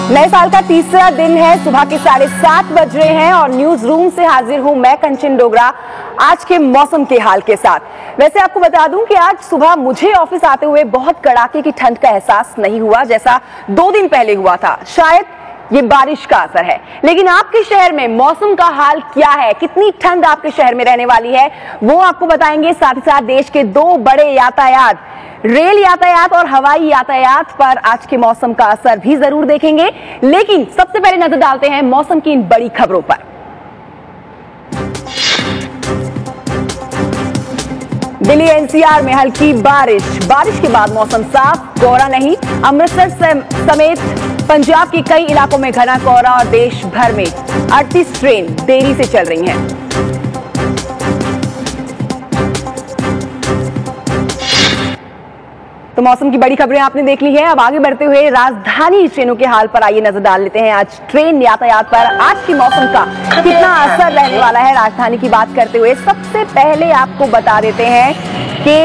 नए साल का तीसरा दिन है, सुबह के 7:30 बज रहे हैं और न्यूज रूम से हाजिर हूं मैं कंचन डोगरा आज के मौसम के हाल के साथ। वैसे आपको बता दूं कि आज सुबह मुझे ऑफिस आते हुए बहुत कड़ाके की ठंड का एहसास नहीं हुआ जैसा 2 दिन पहले हुआ था। शायद ये बारिश का असर है, लेकिन आपके शहर में मौसम का हाल क्या है, कितनी ठंड आपके शहर में रहने वाली है, वो आपको बताएंगे। साथ ही साथ देश के 2 बड़े यातायात, रेल यातायात और हवाई यातायात पर आज के मौसम का असर भी जरूर देखेंगे। लेकिन सबसे पहले नजर डालते हैं मौसम की इन बड़ी खबरों पर। दिल्ली एनसीआर में हल्की बारिश के बाद मौसम साफ, कोहरा नहीं। अमृतसर समेत पंजाब के कई इलाकों में घना कोहरा और देश भर में 38 ट्रेन देरी से चल रही हैं। तो मौसम की बड़ी खबरें आपने देख ली है। अब आगे बढ़ते हुए राजधानी ट्रेनों के हाल पर आइए नजर डाल लेते हैं। आज ट्रेन यातायात पर आज के मौसम का कितना असर रहने वाला है, राजधानी की बात करते हुए सबसे पहले आपको बता देते हैं कि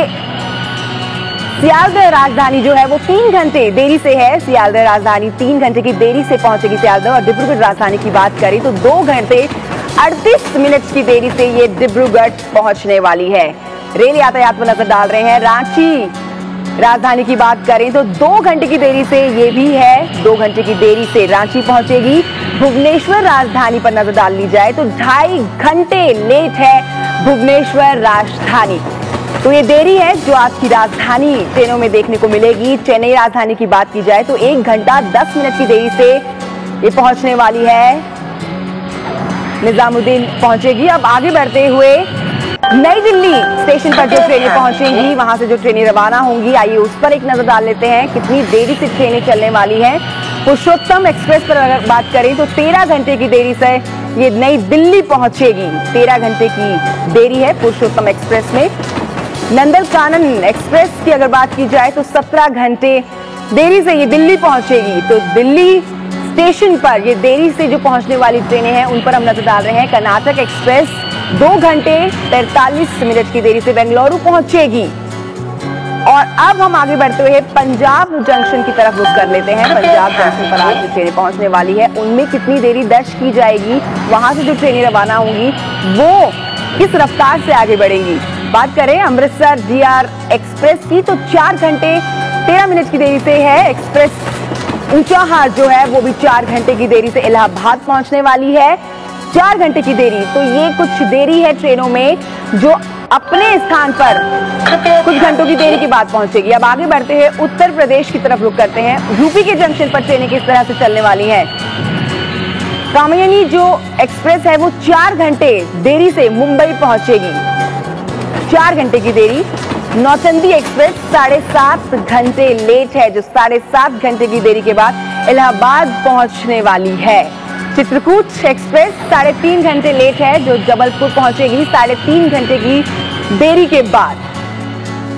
सियालदह राजधानी जो है वो 3 घंटे देरी से है। सियालदह राजधानी 3 घंटे की देरी से पहुंचेगी सियालदह। और डिब्रूगढ़ राजधानी की बात करें तो 2 घंटे 38 मिनट की देरी से ये डिब्रूगढ़ पहुंचने वाली है। रेल यातायात पर नजर डाल रहे हैं। रांची राजधानी की बात करें तो 2 घंटे की देरी से ये भी है, 2 घंटे की देरी से रांची पहुंचेगी। भुवनेश्वर राजधानी पर नजर डाल ली जाए तो 2.5 घंटे लेट है भुवनेश्वर राजधानी। तो ये देरी है जो आज की राजधानी ट्रेनों में देखने को मिलेगी। चेन्नई राजधानी की बात की जाए तो 1 घंटा 10 मिनट की देरी से ये पहुंचने वाली है, निजामुद्दीन पहुंचेगी। अब आगे बढ़ते हुए नई दिल्ली स्टेशन पर जो ट्रेनें पहुंचेंगी, वहां से जो ट्रेनें रवाना होंगी, आइए उस पर एक नजर डाल लेते हैं कितनी देरी से ट्रेनें चलने वाली हैं। पुरुषोत्तम एक्सप्रेस पर अगर बात करें तो 13 घंटे की देरी से ये नई दिल्ली पहुंचेगी। 13 घंटे की देरी है पुरुषोत्तम एक्सप्रेस में। नंदल कानन एक्सप्रेस की अगर बात की जाए तो 17 घंटे देरी से ये दिल्ली पहुंचेगी। तो दिल्ली स्टेशन पर ये देरी से जो पहुंचने वाली ट्रेनें हैं उन पर हम नजर डाल रहे हैं। कर्नाटक एक्सप्रेस 2 घंटे 43 मिनट की देरी से बेंगलुरु पहुंचेगी। और अब हम आगे बढ़ते हुए पंजाब जंक्शन की तरफ रुख कर लेते हैं। पंजाब जंक्शन पर आज जो ट्रेनें पहुंचने वाली है उनमें कितनी देरी दर्ज की जाएगी, वहां से जो ट्रेनें रवाना होंगी वो किस रफ्तार से आगे बढ़ेंगी। बात करें अमृतसर डीआर एक्सप्रेस की तो 4 घंटे 13 मिनट की देरी से है। एक्सप्रेस ऊंचाहार जो है वो भी 4 घंटे की देरी से इलाहाबाद पहुंचने वाली है। 4 घंटे की देरी, तो ये कुछ देरी है ट्रेनों में जो अपने स्थान पर कुछ घंटों की देरी के बाद पहुंचेगी। अब आगे बढ़ते हुए उत्तर प्रदेश की तरफ रुख करते हैं। यूपी के जंक्शन पर ट्रेनें किस तरह से चलने वाली हैं। कामयानी जो एक्सप्रेस है वो 4 घंटे देरी से मुंबई पहुंचेगी, 4 घंटे की देरी। नौचंदी एक्सप्रेस 7.5 घंटे लेट है, जो 7.5 घंटे की देरी के बाद इलाहाबाद पहुंचने वाली है। चित्रकूट एक्सप्रेस 3.5 घंटे लेट है, जो जबलपुर पहुंचेगी 3.5 घंटे की देरी के बाद।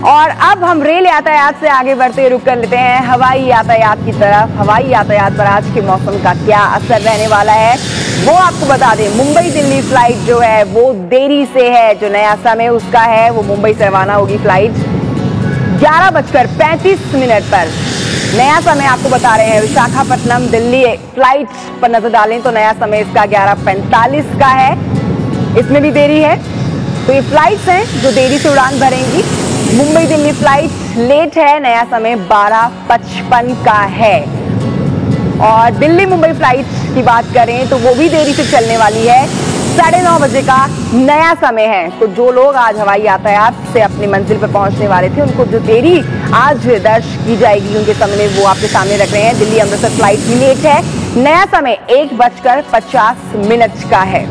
और अब हम रेल यातायात से आगे बढ़ते रुक कर लेते हैं हवाई यातायात की तरफ। हवाई यातायात पर आज के मौसम का क्या असर रहने वाला है वो आपको बता दें। मुंबई दिल्ली फ्लाइट जो है वो देरी से है, जो नया समय उसका है वो मुंबई से रवाना होगी फ्लाइट 11:35 पर। नया समय आपको बता रहे हैं विशाखापट्टनम दिल्ली फ्लाइट पर नजर डालें तो नया समय इसका 11:45 का है, इसमें भी देरी है। तो ये फ्लाइट्स हैं जो देरी से उड़ान भरेंगी। मुंबई दिल्ली फ्लाइट लेट है, नया समय 12:55 का है। और दिल्ली मुंबई फ्लाइट की बात करें तो वो भी देरी से चलने वाली है, 9:30 बजे का नया समय है। तो जो लोग आज हवाई यातायात से अपनी मंजिल पर पहुंचने वाले थे उनको जो देरी आज दर्ज की जाएगी उनके समय में वो आपके सामने रख रहे हैं। दिल्ली अमृतसर फ्लाइट भी लेट है, नया समय 1:50 का है।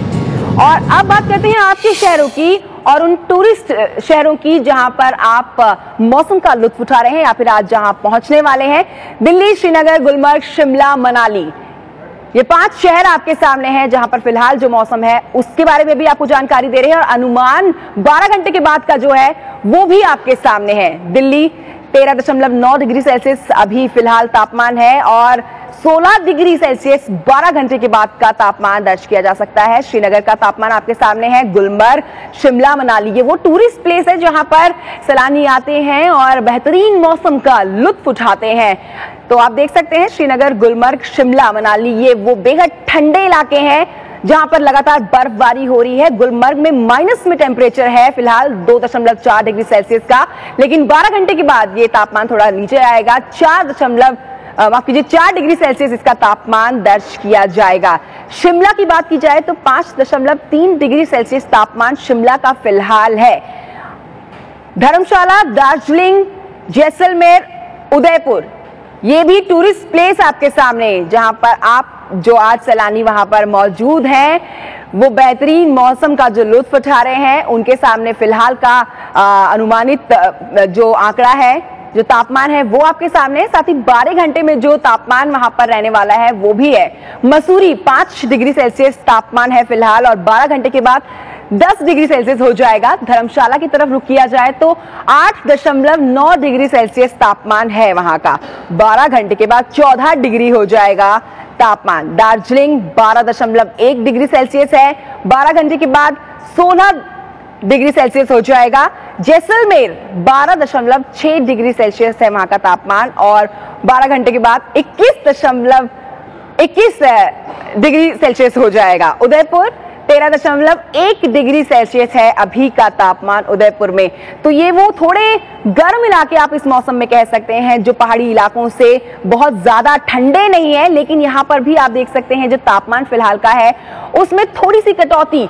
और अब बात करते हैं आपके शहरों की और उन टूरिस्ट शहरों की जहां पर आप मौसम का लुत्फ उठा रहे हैं या फिर आज जहां पहुंचने वाले हैं। दिल्ली, श्रीनगर, गुलमर्ग, शिमला, मनाली, ये 5 शहर आपके सामने हैं जहां पर फिलहाल जो मौसम है उसके बारे में भी आपको जानकारी दे रहे हैं। और अनुमान 12 घंटे के बाद का जो है वो भी आपके सामने है। दिल्ली 13.9 डिग्री सेल्सियस अभी फिलहाल तापमान है और 16 डिग्री सेल्सियस 12 घंटे के बाद का तापमान दर्ज किया जा सकता है। श्रीनगर का तापमान आपके सामने है। गुलमर्ग, शिमला, मनाली, ये वो टूरिस्ट प्लेस है जहां पर सैलानी आते हैं और बेहतरीन मौसम का लुत्फ उठाते हैं। तो आप देख सकते हैं श्रीनगर, गुलमर्ग, शिमला, मनाली, ये वो बेहद ठंडे इलाके हैं जहां पर लगातार बर्फबारी हो रही है। गुलमर्ग में माइनस में टेम्परेचर है फिलहाल 2.4 डिग्री सेल्सियस का, लेकिन 12 घंटे के बाद ये तापमान थोड़ा नीचे आएगा। 4 डिग्री सेल्सियस इसका तापमान दर्ज किया जाएगा। शिमला की बात की जाए तो 5.3 डिग्री सेल्सियस तापमान शिमला का फिलहाल है। धर्मशाला, दार्जिलिंग, जैसलमेर, उदयपुर, ये भी टूरिस्ट प्लेस आपके सामने, जहां पर आप जो आज सैलानी वहां पर मौजूद हैं वो बेहतरीन मौसम का जो लुत्फ उठा रहे हैं, उनके सामने फिलहाल का अनुमानित जो आंकड़ा है, जो तापमान है वो आपके सामने है। साथ ही 12 घंटे में जो तापमान वहां पर रहने वाला है वो भी है। मसूरी 5 डिग्री सेल्सियस तापमान है फिलहाल और 12 घंटे के बाद 10 डिग्री सेल्सियस हो जाएगा। धर्मशाला की तरफ रुक किया जाए तो 8.9 डिग्री सेल्सियस तापमान है वहां का। 12 घंटे के बाद 14 डिग्री हो जाएगा तापमान। दार्जिलिंग 12.1 डिग्री सेल्सियस है, 12 घंटे के बाद 16 डिग्री सेल्सियस हो जाएगा। जैसलमेर 12.6 डिग्री सेल्सियस है वहां का तापमान और 12 घंटे के बाद 21 डिग्री सेल्सियस हो जाएगा। उदयपुर 13.1 डिग्री सेल्सियस है अभी का तापमान उदयपुर में। तो ये वो थोड़े गर्म इलाके आप इस मौसम में कह सकते हैं जो पहाड़ी इलाकों से बहुत ज्यादा ठंडे नहीं है, लेकिन यहाँ पर भी आप देख सकते हैं जो तापमान फिलहाल का है उसमें थोड़ी सी कटौती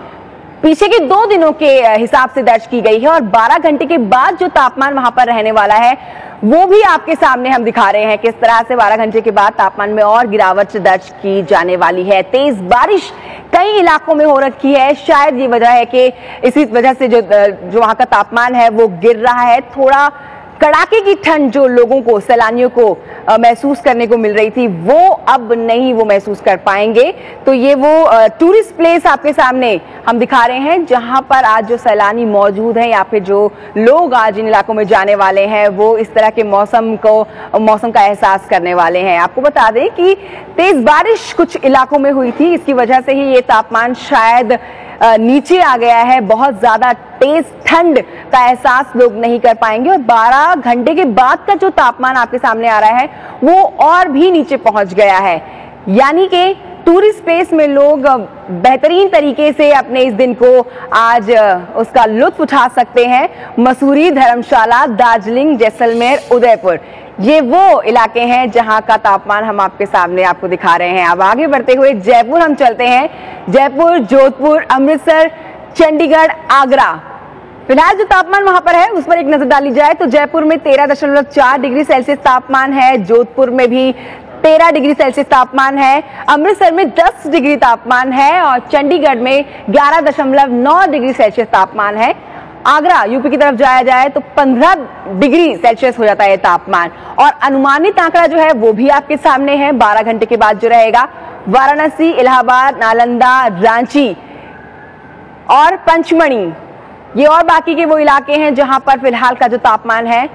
पीछे के 2 दिनों के हिसाब से दर्ज की गई है और 12 घंटे के बाद जो तापमान वहां पर रहने वाला है वो भी आपके सामने हम दिखा रहे हैं किस तरह से 12 घंटे के बाद तापमान में और गिरावट दर्ज की जाने वाली है। तेज बारिश कई इलाकों में हो रखी है, शायद ये वजह है कि इसी वजह से जो वहां का तापमान है वो गिर रहा है। थोड़ा कड़ाके की ठंड जो लोगों को, सैलानियों को महसूस करने को मिल रही थी वो अब नहीं वो महसूस कर पाएंगे। तो ये वो टूरिस्ट प्लेस आपके सामने हम दिखा रहे हैं जहां पर आज जो सैलानी मौजूद हैं या फिर जो लोग आज इन इलाकों में जाने वाले हैं वो इस तरह के मौसम का एहसास करने वाले हैं। आपको बता दें कि तेज बारिश कुछ इलाकों में हुई थी, इसकी वजह से ही ये तापमान शायद नीचे आ गया है। बहुत ज्यादा तेज ठंड का एहसास लोग नहीं कर पाएंगे और 12 घंटे के बाद का जो तापमान आपके सामने आ रहा है वो और भी नीचे पहुंच गया है। यानी कि टूरिस्ट प्लेस में लोग बेहतरीन तरीके से अपने इस दिन को आज उसका लुत्फ उठा सकते हैं। मसूरी, धर्मशाला, दार्जिलिंग, जैसलमेर, उदयपुर, ये वो इलाके हैं जहां का तापमान हम आपके सामने आपको दिखा रहे हैं। अब आगे बढ़ते हुए जयपुर हम चलते हैं। जयपुर, जोधपुर, अमृतसर, चंडीगढ़, आगरा, फिलहाल जो तापमान वहां पर है उस पर एक नजर डाली जाए तो जयपुर में 13.4 डिग्री सेल्सियस तापमान है, जोधपुर में भी 13 डिग्री सेल्सियस तापमान है, अमृतसर में 10 डिग्री तापमान है और चंडीगढ़ में 11.9 डिग्री सेल्सियस तापमान है। आगरा, यूपी की तरफ जाया जाए तो 15 डिग्री सेल्सियस हो जाता है तापमान और अनुमानित आंकड़ा जो है वो भी आपके सामने है 12 घंटे के बाद जो रहेगा। वाराणसी, इलाहाबाद, नालंदा, रांची और पंचमढ़ी, ये और बाकी के वो इलाके हैं जहां पर फिलहाल का जो तापमान है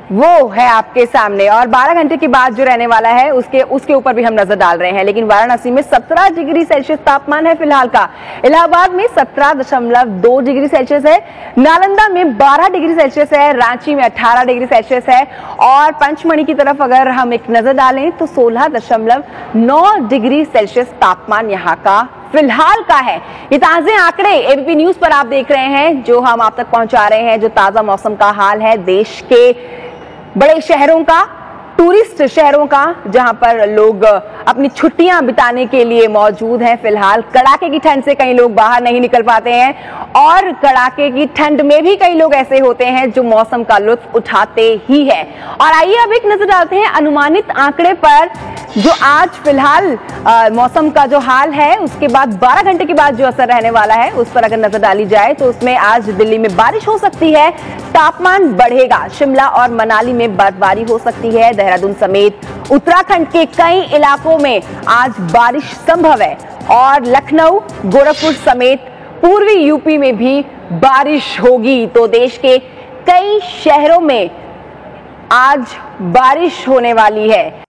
वो है आपके सामने और 12 घंटे के बाद जो रहने वाला है उसके ऊपर भी हम नजर डाल रहे हैं। लेकिन वाराणसी में 17 डिग्री सेल्सियस तापमान है फिलहाल का, इलाहाबाद में 17.2 डिग्री सेल्सियस है, नालंदा में 12 डिग्री सेल्सियस है, रांची में 18 डिग्री सेल्सियस है और पंचमढ़ी की तरफ अगर हम एक नजर डालें तो 16.9 डिग्री सेल्सियस तापमान यहाँ का फिलहाल का है। ये ताजे आंकड़े एबीपी न्यूज पर आप देख रहे हैं जो हम आप तक पहुंचा रहे हैं, जो ताजा मौसम का हाल है देश के बड़े शहरों का, टूरिस्ट शहरों का, जहां पर लोग अपनी छुट्टियां बिताने के लिए मौजूद हैं। फिलहाल कड़ाके की ठंड से कई लोग बाहर नहीं निकल पाते हैं और कड़ाके की ठंड में भी कई लोग ऐसे होते हैं जो मौसम का लुत्फ उठाते ही है। और आइए अब एक नजर डालते हैं अनुमानित आंकड़े पर जो आज फिलहाल मौसम का जो हाल है उसके बाद 12 घंटे के बाद जो असर रहने वाला है उस पर अगर नजर डाली जाए तो उसमें आज दिल्ली में बारिश हो सकती है, तापमान बढ़ेगा, शिमला और मनाली में बर्फबारी हो सकती है, देहरादून समेत उत्तराखंड के कई इलाकों में आज बारिश संभव है और लखनऊ, गोरखपुर समेत पूर्वी यूपी में भी बारिश होगी। तो देश के कई शहरों में आज बारिश होने वाली है।